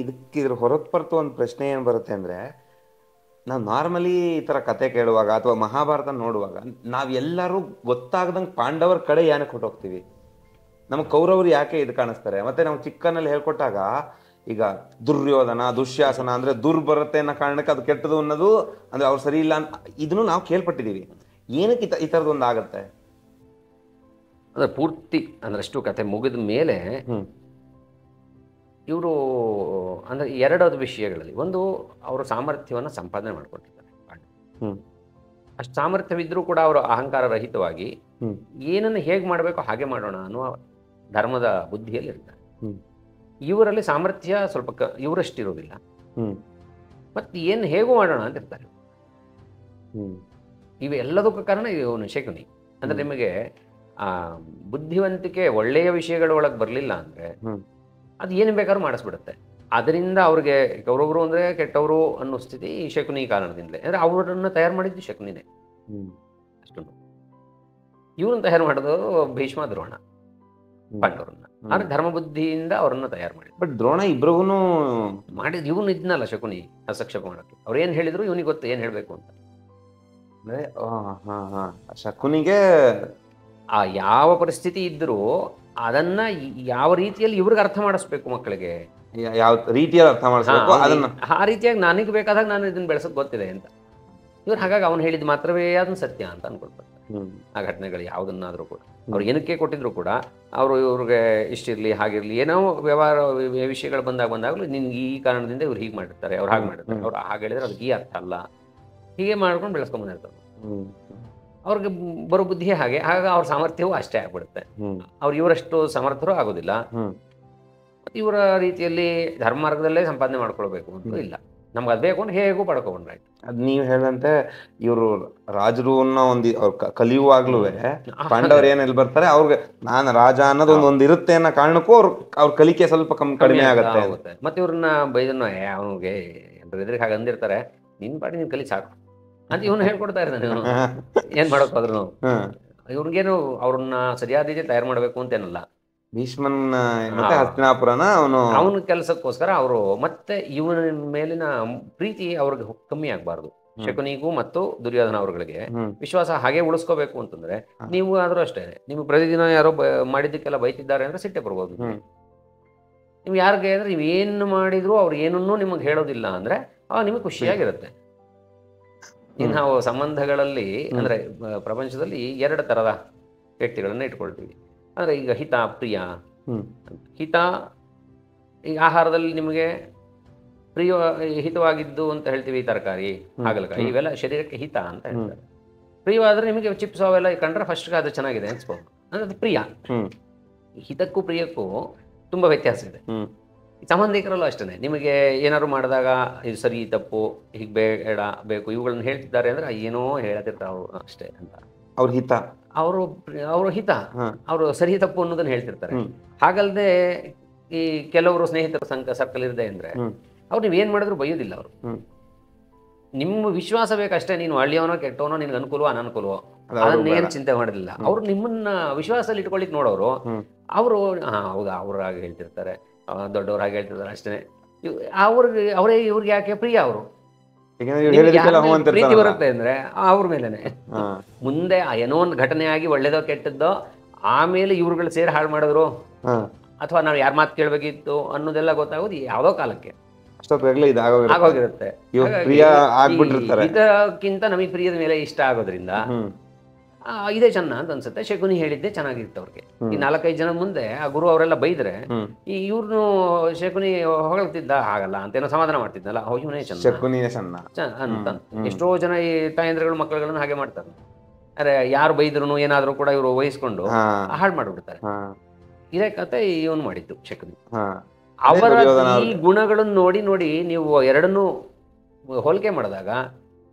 ಇದ್ರ ಹೊರತುಪಡಿತು ಒಂದು ಪ್ರಶ್ನೆ ಏನು ಬರುತ್ತೆ ಅಂದರೆ, ನಾವು ನಾರ್ಮಲಿ ಈ ಥರ ಕತೆ ಕೇಳುವಾಗ ಅಥವಾ ಮಹಾಭಾರತ ನೋಡುವಾಗ ನಾವೆಲ್ಲರೂ ಗೊತ್ತಾಗ್ದಂಗೆ ಪಾಂಡವರ ಕಡೆ ಏನಕ್ಕೆ ಹೊಟ್ಟೋಗ್ತೀವಿ? ನಮಗೆ ಕೌರವರು ಯಾಕೆ ಇದು ಕಾಣಿಸ್ತಾರೆ? ಮತ್ತೆ ನಾವು ಚಿಕ್ಕನಲ್ಲಿ ಹೇಳ್ಕೊಟ್ಟಾಗ ಈಗ ದುರ್ಯೋಧನ ದುಶ್ಯಾಸನ ಅಂದರೆ ದುರ್ ಬರುತ್ತೆ ಅನ್ನೋ ಕಾರಣಕ್ಕೆ ಅದು ಕೆಟ್ಟದು ಅನ್ನೋದು, ಅಂದರೆ ಅವ್ರು ಸರಿ ಇಲ್ಲ ಇದನ್ನು ನಾವು ಕೇಳ್ಪಟ್ಟಿದ್ದೀವಿ. ಏನಕ್ಕೆ ಈ ಥರದ್ದು ಒಂದು ಆಗುತ್ತೆ? ಅಂದರೆ ಪೂರ್ತಿ ಅಂದರೆ ಅಷ್ಟು ಕತೆ ಮುಗಿದ ಮೇಲೆ ಇವರು ಅಂದರೆ ಎರಡದು ವಿಷಯಗಳಲ್ಲಿ, ಒಂದು ಅವರು ಸಾಮರ್ಥ್ಯವನ್ನು ಸಂಪಾದನೆ ಮಾಡಿಕೊಟ್ಟಿದ್ದಾರೆ ಪಾಂಡವರು. ಅಷ್ಟು ಸಾಮರ್ಥ್ಯವಿದ್ದರೂ ಕೂಡ ಅವರು ಅಹಂಕಾರ ರಹಿತವಾಗಿ ಏನನ್ನು ಹೇಗೆ ಮಾಡಬೇಕೋ ಹಾಗೆ ಮಾಡೋಣ ಅನ್ನುವ ಧರ್ಮದ ಬುದ್ಧಿಯಲ್ಲಿ ಇರ್ತಾರೆ. ಇವರಲ್ಲಿ ಸಾಮರ್ಥ್ಯ ಸ್ವಲ್ಪ ಇವರಷ್ಟಿರೋದಿಲ್ಲ, ಮತ್ತು ಏನು ಹೇಗೂ ಮಾಡೋಣ ಅಂತ ಇರ್ತಾರೆ. ಇವೆಲ್ಲದಕ್ಕೂ ಕಾರಣ ಇವನು ಶಕುನಿ. ಅಂದರೆ ನಿಮಗೆ ಬುದ್ಧಿವಂತಿಕೆ ಒಳ್ಳೆಯ ವಿಷಯಗಳ ಒಳಗೆ ಬರಲಿಲ್ಲ ಅಂದರೆ ಅದು ಏನು ಬೇಕಾದ್ರೂ ಮಾಡಿಸ್ಬಿಡುತ್ತೆ. ಅದರಿಂದ ಅವ್ರಿಗೆ ಕೌರವರು ಅಂದರೆ ಕೆಟ್ಟವರು ಅನ್ನೋ ಸ್ಥಿತಿ ಈ ಶಕುನಿ ಕಾರಣದಿಂದಲೇ. ಅಂದರೆ ಅವರನ್ನು ತಯಾರು ಮಾಡಿದ್ದು ಶಕುನಿನೇ ಅಷ್ಟೊಂದು. ಇವ್ರನ್ನ ತಯಾರು ಮಾಡೋದು ಭೀಷ್ಮ ದ್ರೋಣ ಪಾಂಡವರನ್ನ. ಆದರೆ ಧರ್ಮಬುದ್ಧಿಯಿಂದ ಅವರನ್ನು ತಯಾರು ಮಾಡಿದ್ರು. ಬಟ್ ದ್ರೋಣ ಇಬ್ರಿಗೂ ಮಾಡಿದ್ದು ಇವನು ಇದ್ನಲ್ಲ ಶಕುನಿ, ಹಸ್ತಕ್ಷೇಪ ಮಾಡೋಕ್ಕೆ. ಅವ್ರು ಏನು ಹೇಳಿದ್ರು ಇವನಿಗೆ ಗೊತ್ತು ಏನು ಹೇಳಬೇಕು ಅಂತ. ಅಂದರೆ ಶಕುನಿಗೆ ಆ ಯಾವ ಪರಿಸ್ಥಿತಿ ಇದ್ದರೂ ಅದನ್ನ ಯಾವ ರೀತಿಯಲ್ಲಿ ಇವ್ರಿಗೆ ಅರ್ಥ ಮಾಡಿಸ್ಬೇಕು, ಮಕ್ಕಳಿಗೆ ಯಾವ ರೀತಿಯಲ್ಲಿ ಅರ್ಥ ಮಾಡಿಸ್ಬೇಕು ಅದನ್ನ ಆ ರೀತಿಯಾಗಿ ನನಗೆ ಬೇಕಾದಾಗ ನಾನು ಇದನ್ನ ಬೆಳೆಸೋಕೆ ಗೊತ್ತಿದೆ ಅಂತ ಇವ್ರು. ಹಾಗಾಗಿ ಅವನು ಹೇಳಿದ ಮಾತ್ರವೇ ಅದನ್ನ ಸತ್ಯ ಅಂತ ಅನ್ಕೊಳ್ತಾರೆ. ಆ ಘಟನೆಗಳು ಯಾವುದನ್ನಾದರೂ ಕೂಡ ಅವ್ರು ಏನಕ್ಕೆ ಕೊಟ್ಟಿದ್ರು ಕೂಡ ಅವರು ಇವ್ರಿಗೆ ಇಷ್ಟಿರಲಿ ಹಾಗಿರಲಿ ಏನೋ ವ್ಯವಹಾರ ವಿಷಯಗಳು ಬಂದಾಗಲೂ ನಿನ್ಗೆ ಈ ಕಾರಣದಿಂದ ಇವ್ರು ಹೀಗೆ ಮಾಡಿರ್ತಾರೆ, ಅವ್ರು ಹಾಗೆ ಮಾಡಿರ್ತಾರೆ, ಅವ್ರು ಹಾಗೆ ಹೇಳಿದ್ರೆ ಅದಕ್ಕೆ ಈ ಅರ್ಥ ಅಲ್ಲ, ಹೀಗೆ ಮಾಡ್ಕೊಂಡು ಬೆಳೆಸ್ಕೊಂಡ್ ಬಂದಿರ್ತಾರೆ. ಅವ್ರಿಗೆ ಬರೋ ಬುದ್ಧಿಯೇ ಹಾಗೆ. ಹಾಗಾಗಿ ಅವ್ರ ಸಾಮರ್ಥ್ಯವೂ ಅಷ್ಟೇ ಆಗ್ಬಿಡುತ್ತೆ. ಅವ್ರು ಇವರಷ್ಟು ಸಮರ್ಥರು ಆಗೋದಿಲ್ಲ. ಮತ್ತು ಇವರ ರೀತಿಯಲ್ಲಿ ಧರ್ಮ ಮಾರ್ಗದಲ್ಲೇ ಸಂಪಾದನೆ ಮಾಡ್ಕೊಳ್ಬೇಕು ಅಂತ ಇಲ್ಲ, ನಮ್ಗೆ ಅದು ಬೇಕು ಅಂದ್ರೆ ಹೇಗೂ ಪಡ್ಕೊಂಡ್ರೆ ಆಯ್ತು. ಅದು ನೀವು ಹೇಳಂತೆ ಇವರು ರಾಜರು ಅನ್ನೋ ಒಂದು ಕಲಿಯುವಾಗ್ಲೂ ಪಾಂಡವರು ಏನೆಲ್ಲಿ ಬರ್ತಾರೆ ಅವ್ರಿಗೆ ನಾನು ರಾಜ ಅನ್ನೋದು ಒಂದು ಇರುತ್ತೆ ಅನ್ನೋ ಕಾರಣಕ್ಕೂ ಅವ್ರ ಕಲಿಕೆ ಸ್ವಲ್ಪ ಕಡಿಮೆ ಆಗುತ್ತೆ. ಮತ್ತೆ ಇವ್ರನ್ನ ಬೈದನ್ನು ಅವನಿಗೆ ಎದುರಿಗೆ ಹಾಗೆ ಅಂದಿರ್ತಾರೆ, ನಿನ್ ಪಾಡಿ ನೀನ್ ಕಲಿ ಸಾಕು ಅಂತ ಇವನು ಹೇಳ್ಕೊಡ್ತಾ ಇರ್ತಾನೆ. ಇವನು ಏನ್ ಮಾಡಕ್ ಹೋದ್ರು ಇವ್ರಿಗೇನು ಅವ್ರನ್ನ ಸರಿಯಾದ ರೀತಿ ತಯಾರು ಮಾಡ್ಬೇಕು ಅಂತೇನಲ್ಲ. ಭೀಷ್ಮನ್ ಹಸ್ತಿನಾಪುರನ ಅವನ ಕೆಲಸಕ್ಕೋಸ್ಕರ ಅವರು ಮತ್ತೆ ಇವನ ಮೇಲಿನ ಪ್ರೀತಿ ಅವ್ರಿಗೆ ಕಮ್ಮಿ ಆಗ್ಬಾರ್ದು. ಶಕುನಿಗೂ ಮತ್ತು ದುರ್ಯೋಧನ ಅವರುಗಳಿಗೆ ವಿಶ್ವಾಸ ಹಾಗೆ ಉಳಿಸ್ಕೋಬೇಕು ಅಂತಂದ್ರೆ ನೀವು ಆದ್ರೂ ಅಷ್ಟೇ. ನಿಮ್ಗೆ ಪ್ರತಿದಿನ ಯಾರೋ ಮಾಡಿದ್ದಕ್ಕೆಲ್ಲ ಬೈತಿದ್ದಾರೆ ಅಂದ್ರೆ ಸಿಟ್ಟೆ ಬರ್ಬೋದು. ನೀವು ಯಾರಿಗೆ ಅಂದ್ರೆ ನೀವು ಏನು ಮಾಡಿದ್ರು ಅವ್ರು ಏನನ್ನೂ ನಿಮಗೆ ಹೇಳೋದಿಲ್ಲ ಅಂದ್ರೆ ನಿಮಗೆ ಖುಷಿಯಾಗಿರುತ್ತೆ. ನಾವು ಸಂಬಂಧಗಳಲ್ಲಿ ಅಂದ್ರೆ ಪ್ರಪಂಚದಲ್ಲಿ ಎರಡು ತರದ ವ್ಯಕ್ತಿಗಳನ್ನ ಇಟ್ಕೊಳ್ತೀವಿ. ಅಂದ್ರೆ ಈಗ ಹಿತ ಪ್ರಿಯ. ಹಿತ ಈಗ ಆಹಾರದಲ್ಲಿ ನಿಮಗೆ ಪ್ರಿಯ ಹಿತವಾಗಿದ್ದು ಅಂತ ಹೇಳ್ತೀವಿ, ತರಕಾರಿ ಹಾಗಲಕಾಯಿ ಇವೆಲ್ಲ ಶರೀರಕ್ಕೆ ಹಿತ ಅಂತ ಹೇಳ್ತಾರೆ. ಪ್ರಿಯವಾದ್ರೆ ನಿಮಗೆ ಚಿಪ್ಸ್ ಅವೆಲ್ಲ ಕಂಡ್ರೆ ಫಸ್ಟ್ ಅದು ಚೆನ್ನಾಗಿದೆ ಅನ್ಸ್ಬೋದು, ಅಂದ್ರೆ ಅದು ಪ್ರಿಯ. ಹಿತಕ್ಕೂ ಪ್ರಿಯಕ್ಕೂ ತುಂಬಾ ವ್ಯತ್ಯಾಸ ಇದೆ. ಸಂಬಂಧಿಕರಲ್ಲೂ ಅಷ್ಟೇ. ನಿಮಗೆ ಏನಾದ್ರು ಮಾಡಿದಾಗ ಇದು ಸರಿ ತಪ್ಪು ಹೀಗೆ ಬೇಡ ಬೇಕು ಇವುಗಳನ್ನ ಹೇಳ್ತಿದ್ದಾರೆ ಅಂದ್ರೆ ಏನೋ ಹೇಳತಿರ್ತಾರೆ ಅವರು ಅಷ್ಟೇ ಅಂತ. ಅವ್ರ ಹಿತ ಅವರು ಹಿತ ಅವರು ಸರಿ ತಪ್ಪು ಅನ್ನೋದನ್ನ ಹೇಳ್ತಿರ್ತಾರೆ. ಹಾಗಲ್ಲದೆ ಈ ಕೆಲವರು ಸ್ನೇಹಿತರ ಸರ್ಕಲ್ ಇದೆ ಅಂದ್ರೆ ಅವ್ರು ನೀವೇನ್ ಮಾಡಿದ್ರು ಬೈಯೋದಿಲ್ಲ. ಅವರು ನಿಮ್ಮ ವಿಶ್ವಾಸ ಬೇಕಷ್ಟೇ. ನೀನು ಒಳ್ಳೆಯವನೋ ಕೆಟ್ಟವನೋ, ನಿನ್ಗೆ ಅನುಕೂಲವೋ ಅನನುಕೂಲವೋ ಅದನ್ನೇನು ಚಿಂತೆ ಮಾಡೋದಿಲ್ಲ. ಅವ್ರು ನಿಮ್ಮನ್ನ ವಿಶ್ವಾಸದಲ್ಲಿ ಇಟ್ಕೊಳಿಕ್ ನೋಡೋರು. ಅವರು ಹೌದಾ ಅವ್ರು ಹಾಗೆ ಹೇಳ್ತಿರ್ತಾರೆ, ದೊಡ್ಡವ್ರು ಹಾಗೆ ಹೇಳ್ತಿರ್ತಾರೆ ಅಷ್ಟೇ. ಅವರೇ ಇವ್ರಿಗೆ ಯಾಕೆ ಪ್ರಿಯ. ಅವರು ಪ್ರೀತಿ ಬರುತ್ತೆ ಅಂದ್ರೆ ಅವ್ರ ಮೇಲೆನೆ. ಮುಂದೆ ಏನೋ ಒಂದು ಘಟನೆ ಆಗಿ ಒಳ್ಳೇದೋ ಕೆಟ್ಟದ್ದೋ ಆಮೇಲೆ ಇವ್ರುಗಳು ಸೇರಿ ಹಾಳು ಮಾಡಿದ್ರು ಅಥವಾ ನಾವು ಯಾರ ಮಾತು ಕೇಳ್ಬೇಕಿತ್ತು ಅನ್ನೋದೆಲ್ಲ ಗೊತ್ತಾಗೋದು ಯಾವ್ದೋ ಕಾಲಕ್ಕೆ ಆಗೋಗಿರುತ್ತೆ. ಇದಕ್ಕಿಂತ ನಮಗೆ ಪ್ರಿಯದ ಮೇಲೆ ಇಷ್ಟ ಆಗೋದ್ರಿಂದ ಇದೇ ಚೆನ್ನ ಅಂತ ಅನ್ಸುತ್ತೆ. ಶಕುನಿ ಹೇಳಿದ್ದೆ ಚೆನ್ನಾಗಿತ್ತು ಅವ್ರಿಗೆ. ಈ 4-5 ಜನ ಮುಂದೆ ಆ ಗುರು ಅವರೆಲ್ಲ ಬೈದ್ರೆ ಈ ಇವ್ರನ್ನು ಶಕುನಿ ಹೊಗಳ್ತಿದ್ದ ಹಾಗಲ್ಲ ಅಂತೇನೋ ಸಮಾಧಾನ ಮಾಡ್ತಿದ್ನಲ್ಲ, ಇವನೇ ಚೆನ್ನ ಅಂತ. ಎಷ್ಟೋ ಜನ ಈ ತಾಯಂದ್ರಗಳು ಮಕ್ಕಳುಗಳನ್ನ ಹಾಗೆ ಮಾಡ್ತಾರೆ. ಅರೆ ಯಾರು ಬೈದ್ರು ಏನಾದ್ರು ಕೂಡ ಇವರು ವಹಿಸ್ಕೊಂಡು ಹಾಳು ಮಾಡ್ಬಿಡ್ತಾರೆ. ಇದೇ ಕತೆ ಇವನು ಮಾಡಿದ್ದು ಶಕುನಿ. ಅವರ ಈ ಗುಣಗಳನ್ನು ನೋಡಿ ನೋಡಿ ನೀವು ಎರಡನ್ನೂ ಹೋಲಿಕೆ ಮಾಡಿದಾಗ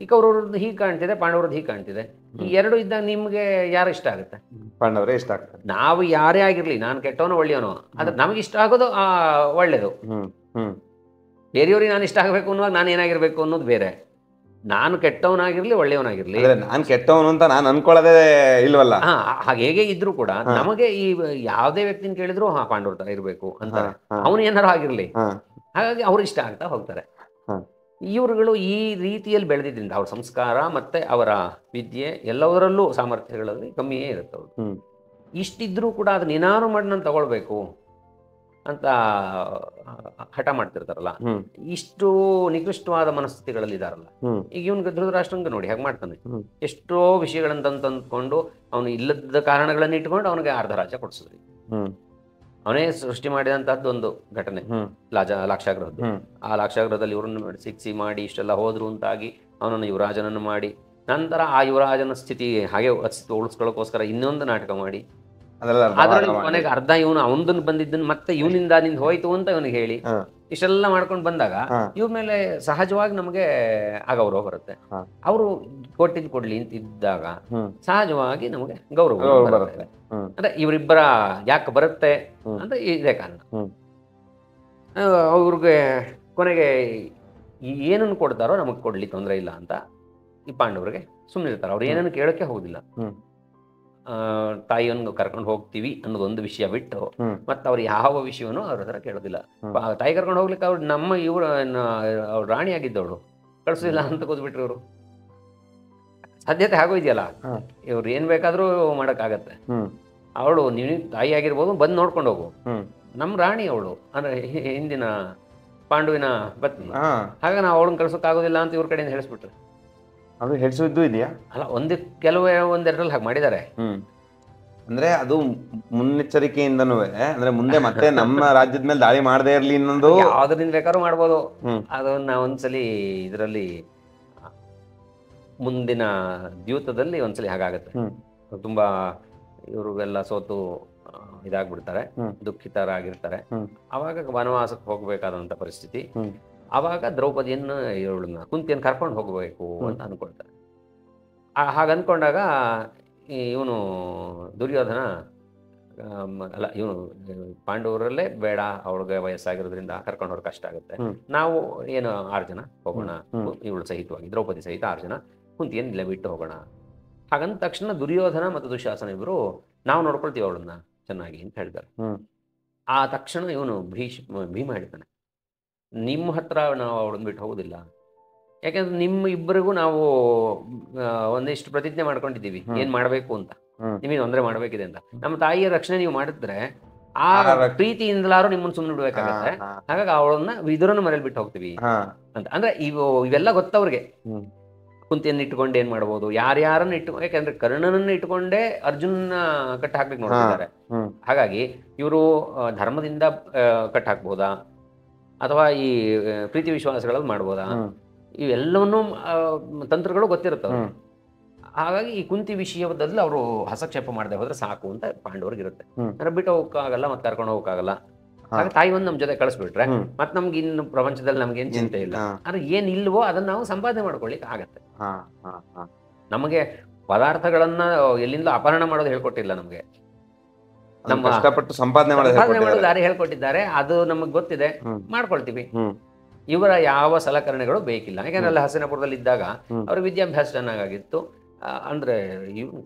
ಈ ಕೌರವ್ರದ್ದು ಹೀಗೆ ಕಾಣ್ತಿದೆ, ಪಾಂಡವ್ರದ್ದು ಹೀಗೆ ಕಾಣ್ತಿದೆ. ಈ ಎರಡು ಇದ್ದಾಗ ನಿಮ್ಗೆ ಯಾರು ಇಷ್ಟ ಆಗುತ್ತೆ? ಪಾಂಡವರೇ ಇಷ್ಟ ಆಗ್ತಾರೆ. ನಾವು ಯಾರೇ ಆಗಿರ್ಲಿ, ನಾನು ಕೆಟ್ಟವನು ಒಳ್ಳೆಯವನು, ಆದ್ರೆ ನಮಗೆ ಇಷ್ಟ ಆಗೋದು ಒಳ್ಳೇದು. ಬೇರೆಯವ್ರಿಗೆ ನಾನು ಇಷ್ಟ ಆಗಬೇಕು ಅನ್ನುವಾಗ ನಾನು ಏನಾಗಿರ್ಬೇಕು ಅನ್ನೋದು ಬೇರೆ. ನಾನು ಕೆಟ್ಟವನಾಗಿರ್ಲಿ ಒಳ್ಳೆಯವನಾಗಿರ್ಲಿ, ನಾನು ಕೆಟ್ಟವನು ಅಂತ ನಾನು ಅನ್ಕೊಳ್ಳೋದೇ ಇಲ್ವಲ್ಲ. ಹಾಗೆ ಹೇಗೆ ಇದ್ರು ಕೂಡ ನಮಗೆ ಈ ಯಾವುದೇ ವ್ಯಕ್ತಿನ ಕೇಳಿದ್ರು ಪಾಂಡವ್ರ ತರ ಇರ್ಬೇಕು ಅಂತ. ಅವನು ಏನಾರು ಆಗಿರ್ಲಿ, ಹಾಗಾಗಿ ಅವರು ಇಷ್ಟ ಆಗ್ತಾ ಹೋಗ್ತಾರೆ. ಹ. ಇವರುಗಳು ಈ ರೀತಿಯಲ್ಲಿ ಬೆಳೆದಿದ್ದರಿಂದ ಅವ್ರ ಸಂಸ್ಕಾರ ಮತ್ತು ಅವರ ವಿದ್ಯೆ ಎಲ್ಲದರಲ್ಲೂ ಸಾಮರ್ಥ್ಯಗಳಲ್ಲಿ ಕಮ್ಮಿಯೇ ಇರುತ್ತೆ ಅವರು. ಹ್ಮ್ ಇಷ್ಟಿದ್ರೂ ಕೂಡ ಅದನ್ನ ಏನಾದ್ರು ಮಾಡಿ ನಾನು ತಗೊಳ್ಬೇಕು ಅಂತ ಹಠ ಮಾಡ್ತಿರ್ತಾರಲ್ಲ, ಹ್ಮ್ ಇಷ್ಟು ನಿಕೃಷ್ಟವಾದ ಮನಸ್ಥಿತಿಗಳಲ್ಲಿ ಇದಾರಲ್ಲ. ಹ್ಮ್ ಈಗ ಇವನ್ಗೆ ಧೃತರಾಷ್ಟ್ರಂಗ ನೋಡಿ ಹೇಗೆ ಮಾಡ್ತಾನೆ. ಹ್ಮ್ ಎಷ್ಟೋ ವಿಷಯಗಳನ್ನು ತಂದುಕೊಂಡು ಅವನು ಇಲ್ಲದ ಕಾರಣಗಳನ್ನು ಇಟ್ಕೊಂಡು ಅವನಿಗೆ ಅರ್ಧ ರಾಜ್ಯ ಕೊಡಿಸಿದ್ರಿ. ಹ್ಮ್ ಅವನೇ ಸೃಷ್ಟಿ ಮಾಡಿದಂತಹದ್ದು ಒಂದು ಘಟನೆ ಹ್ಮ್ ಲಾಕ್ಷಾಗೃಹದ್ದು. ಹ್ಮ್ ಆ ಲಾಕ್ಷಾಗೃಹದಲ್ಲಿ ಇವರನ್ನು ಶಿಕ್ಷೆ ಮಾಡಿ ಇಷ್ಟೆಲ್ಲ ಹೋದ್ರು ಅಂತಾಗಿ ಅವನನ್ನು ಯುವರಾಜನನ್ನು ಮಾಡಿ, ನಂತರ ಆ ಯುವರಾಜನ ಸ್ಥಿತಿ ಹಾಗೆ ಅಸ್ತಿತ್ವ ಉಳಿಸ್ಕೊಳ್ಳೋಕ್ಕೋಸ್ಕರ ಇನ್ನೊಂದು ನಾಟಕ ಮಾಡಿ, ಅದೆಲ್ಲ ಅದರಲ್ಲಿ ಕೊನೆಗೆ ಅರ್ಧ ಇವನು ಅವನದನ್ನು ಬಂದಿದ್ದನ್ನು ಮತ್ತೆ ಇವನಿಂದ ನಿಂದ ಹೋಯ್ತು ಅಂತ ಇವನಿಗೆ ಹೇಳಿ ಹ. ಇಷ್ಟೆಲ್ಲ ಮಾಡ್ಕೊಂಡು ಬಂದಾಗ ಹ. ಇವ್ರ ಮೇಲೆ ಸಹಜವಾಗಿ ನಮಗೆ ಅಗೌರವ ಬರುತ್ತೆ. ಹ. ಅವರು ಕೊಟ್ಟಿದ್ದು ಕೊಡ್ಲಿ ಅಂತ ಇದ್ದಾಗ ಹ್ಮ್ ಸಹಜವಾಗಿ ನಮಗೆ ಗೌರವ ಗೌರವ ಬರುತ್ತೆ. ಬರುತ್ತೆ. ಹ್ಮ್ ಅಂದ್ರೆ ಇವರಿಬ್ಬರ ಯಾಕೆ ಬರುತ್ತೆ ಹ್ಮ್. ಅಂತ ಇದೇ ಕಾರಣ. ಹ್ಮ್ ಅವ್ರಿಗೆ ಕೊನೆಗೆ ಏನನ್ನು ಕೊಡ್ತಾರೋ ನಮಗೆ ಕೊಡ್ಲಿ ತೊಂದರೆ ಇಲ್ಲ ಅಂತ ಈ ಪಾಂಡವರಿಗೆ ಸುಮ್ಮನೆ ಇರ್ತಾರೆ. ಅವ್ರು ಏನನ್ನು ಕೇಳೋಕ್ಕೆ ಹೋಗುದಿಲ್ಲ. ಹ್ಮ್ ತಾಯಿಯನ್ನು ಕರ್ಕೊಂಡು ಹೋಗ್ತೀವಿ ಅನ್ನೋದೊಂದು ವಿಷಯ ಬಿಟ್ಟು ಹ್ಮ್ ಮತ್ತೆ ಅವ್ರು ಯಾವ ವಿಷಯವನ್ನು ಅವ್ರ ಹತ್ರ ಕೇಳೋದಿಲ್ಲ. ಹ್ಮ್. ತಾಯಿ ಕರ್ಕೊಂಡು ಹೋಗ್ಲಿಕ್ಕೆ ಅವ್ರು ನಮ್ಮ ಇವರು ಅವ್ರು ರಾಣಿ ಆಗಿದ್ದವಳು ಕಳಿಸೋದಿಲ್ಲ ಅಂತ ಕೂತ್ಬಿಟ್ರು ಇವರು. ಸಾಧ್ಯತೆ ಆಗೋಯ್ದೆಯಲ್ಲ, ಹ್ಮ್. ಇವ್ರು ಏನು ಬೇಕಾದರೂ ಮಾಡೋಕ್ಕಾಗತ್ತೆ. ಹ್ಮ್ ಅವಳು ನೀವು ತಾಯಿ ಆಗಿರ್ಬೋದು, ಬಂದು ನೋಡ್ಕೊಂಡು ಹೋಗು, ಹ್ಮ್ ನಮ್ಮ ರಾಣಿ ಅವಳು ಅಂದರೆ ಹಿಂದಿನ ಪಾಂಡುವಿನ ಪತ್ನಿ, ಹಾ ಹಾಗೆ ನಾವು ಅವಳನ್ನ ಕಳ್ಸೋಕ್ಕಾಗೋದಿಲ್ಲ ಅಂತ ಇವ್ರ ಕಡೆಯಿಂದ ಹೇಳಿಸ್ಬಿಟ್ರು. ಅದು ಹೆಡ್ಸೋದು ಇದೆಯಾ? ಅಲ್ಲ, ಒಂದೆರಡರಲ್ಲಿ ಹಾಗೆ ಮಾಡಿದ್ದಾರೆ. ಹ್ಮ್ ಅಂದ್ರೆ ಅದು ಮುನ್ನೆಚ್ಚರಿಕೆಯಿಂದನೂ ಅಂದ್ರೆ ಮುಂದೆ ಮತ್ತೆ ನಮ್ಮ ರಾಜ್ಯದ ಮೇಲೆ ದಾಳಿ ಮಾಡದೇ ಇರ್ಲಿ ಅನ್ನೋದು. ಯಾವ್ದ್ರಿಂದ ಬೇಕಾದ್ರೂ ಮಾಡ್ಬೋದು. ಹ್ಮ್ ಅದನ್ನ ಒಂದ್ಸಲಿ ಇದರಲ್ಲಿ ಮುಂದಿನ ದ್ಯೂತದಲ್ಲಿ ಒಂದ್ಸಲಿ ಹಾಗಾಗತ್ತೆ. ಹ್ಮ್ ತುಂಬಾ ಇವ್ರಿಗೆಲ್ಲ ಸೋತು ಇದಾಗ್ಬಿಡ್ತಾರೆ, ಹ್ಮ್. ದುಃಖಿತರಾಗಿರ್ತಾರೆ. ಹ್ಮ್. ಅವಾಗ ವನವಾಸಕ್ಕೆ ಹೋಗ್ಬೇಕಾದಂಥ ಪರಿಸ್ಥಿತಿ. ಹ್ಮ್. ಆವಾಗ ದ್ರೌಪದಿಯನ್ನು ಇವಳನ್ನ ಕುಂತಿಯನ್ನು ಕರ್ಕೊಂಡು ಹೋಗಬೇಕು ಅಂತ ಅನ್ಕೊಳ್ತಾರೆ. ಹಾಗೆ ಅಂದ್ಕೊಂಡಾಗ ಇವನು ದುರ್ಯೋಧನ ಅಲ್ಲ, ಇವನು ಪಾಂಡವರಲ್ಲೇ ಬೇಡ, ಅವಳಿಗೆ ವಯಸ್ಸಾಗಿರೋದ್ರಿಂದ ಕರ್ಕೊಂಡು ಹೋಗೋಕೆ ಕಷ್ಟ ಆಗುತ್ತೆ, ಹ್ಮ್. ನಾವು ಏನು 6 ಜನ ಹೋಗೋಣ, ಹ್ಮ್. ಇವಳು ಸಹಿತವಾಗಿ ದ್ರೌಪದಿ ಸಹಿತ 6 ಜನ ಕುಂತಿಯನ್ನು ಇಲ್ಲೇ ಬಿಟ್ಟು ಹೋಗೋಣ. ಹಾಗಂದ ತಕ್ಷಣ ದುರ್ಯೋಧನ ಮತ್ತು ದುಶ್ಯಾಸನ ಇಬ್ಬರು ನಾವು ನೋಡ್ಕೊಳ್ತೀವಿ ಅವಳನ್ನ ಚೆನ್ನಾಗಿ ಅಂತ ಹೇಳ್ತಾರೆ. ಹ್ಮ್. ಆ ತಕ್ಷಣ ಇವನು ಭೀಮ ಹೇಳ್ತಾನೆ, ನಿಮ್ಮ ಹತ್ರ ನಾವು ಅವಳನ್ನ ಬಿಟ್ಟು ಹೋಗೋದಿಲ್ಲ, ಯಾಕೆಂದ್ರೆ ನಿಮ್ಮ ಇಬ್ಬರಿಗೂ ನಾವು ಒಂದಿಷ್ಟು ಪ್ರತಿಜ್ಞೆ ಮಾಡ್ಕೊಂಡಿದ್ದೀವಿ ಏನು ಮಾಡಬೇಕು ಅಂತ, ಹ್ಮ್. ನಿಮಗೆ ತೊಂದರೆ ಮಾಡಬೇಕಿದೆ ಅಂತ. ನಮ್ಮ ತಾಯಿಯ ರಕ್ಷಣೆ ನೀವು ಮಾಡಿದ್ರೆ ಆ ಆ ಪ್ರೀತಿಯಿಂದಲಾರು ನಿಮ್ಮನ್ನು ಸುಮ್ಮನೆ ಬಿಡ್ಬೇಕಾಗತ್ತೆ. ಹಾ, ಹಾಗಾಗಿ ಅವಳನ್ನ ವಿದುರನ ಮನೇಲಿ ಬಿಟ್ಟು ಹೋಗ್ತೀವಿ ಹಾ. ಅಂತ. ಅಂದ್ರೆ ಇವೆಲ್ಲ ಗೊತ್ತವ್ರಿಗೆ. ಹ್ಮ್. ಕುಂತಿಯನ್ನು ಇಟ್ಕೊಂಡು ಏನು ಮಾಡ್ಬೋದು, ಯಾರ್ಯಾರನ್ನ ಯಾಕೆಂದ್ರೆ ಕರ್ಣನನ್ನು ಇಟ್ಕೊಂಡೇ ಅರ್ಜುನನ ಕಟ್ಟ ಹಾಕ್ಲಿಕ್ಕೆ ನೋಡ್ತಿದ್ದಾರೆ. ಹ್ಮ್. ಹಾಗಾಗಿ ಇವರು ಧರ್ಮದಿಂದ ಕಟ್ಟ ಹಾಕ್ಬೋದಾ ಅಥವಾ ಈ ಪ್ರೀತಿ ವಿಶ್ವಾಸಗಳಲ್ಲಿ ಮಾಡ್ಬೋದಾ, ಹ್ಮ್. ಇವೆಲ್ಲವನ್ನೂ ತಂತ್ರಗಳು ಗೊತ್ತಿರುತ್ತವೆ. ಹ್ಮ್. ಹಾಗಾಗಿ ಈ ಕುಂತಿ ವಿಷಯದಲ್ಲಿ ಅವರು ಹಸ್ತಕ್ಷೇಪ ಮಾಡದೆ ಹೋದ್ರೆ ಸಾಕು ಅಂತ ಪಾಂಡವರಿಗಿರುತ್ತೆ. ಹ್ಮ್. ಅಂದ್ರೆ ಬಿಟ್ಟು ಹೋಗೋಕ್ಕಾಗಲ್ಲ, ಮತ್ತೆ ಕರ್ಕೊಂಡು ಹೋಗೋಕ್ಕಾಗಲ್ಲ. ಹಾ. ಹಾಗೆ ತಾಯಿ ಒಂದು ನಮ್ಮ ಜೊತೆ ಕಳಿಸ್ಬಿಟ್ರೆ ಹ್ಮ್. ಮತ್ತೆ ನಮ್ಗೆ ಇನ್ನು ಪ್ರಪಂಚದಲ್ಲಿ ನಮ್ಗೇನು ಚಿಂತೆ ಇಲ್ಲ. ಹಾ. ಆದ್ರೆ ಏನು ಇಲ್ವೋ ಅದನ್ನ ನಾವು ಸಂಪಾದನೆ ಮಾಡ್ಕೊಳ್ಳಿಕ್ಕೆ ಆಗತ್ತೆ. ಹಾ, ಹಾ, ಹಾ. ನಮಗೆ ಪದಾರ್ಥಗಳನ್ನ ಎಲ್ಲಿಂದ ಅಪಹರಣ ಮಾಡೋದು ಹೇಳ್ಕೊಟ್ಟಿಲ್ಲ ನಮಗೆ. ಅದನ್ನ ಕಷ್ಟಪಟ್ಟು ಸಂಪಾದನೆ ಮಾಡೋದು ಸಂಪಾದನೆ ಮಾಡೋದು ಹೇಳ್ಕೊಟ್ಟಿದ್ದಾರೆ. ದಾರಿ ಹೇಳ್ಕೊಟ್ಟಿದ್ದಾರೆ, ಅದು ನಮಗೆ ಗೊತ್ತಿದೆ, ಹ್ಮ್. ಮಾಡ್ಕೊಳ್ತೀವಿ. ಹ್ಮ್. ಇವರ ಯಾವ ಸಲಕರಣೆಗಳು ಬೇಕಿಲ್ಲ. ಯಾಕಂದ್ರೆ ಅಲ್ಲಿ ಹಸ್ತಿನಾಪುರದಲ್ಲಿ ಇದ್ದಾಗ ಹ್ಮ್. ಅವ್ರ ವಿದ್ಯಾಭ್ಯಾಸ ಚೆನ್ನಾಗಿತ್ತು. ಅಂದ್ರೆ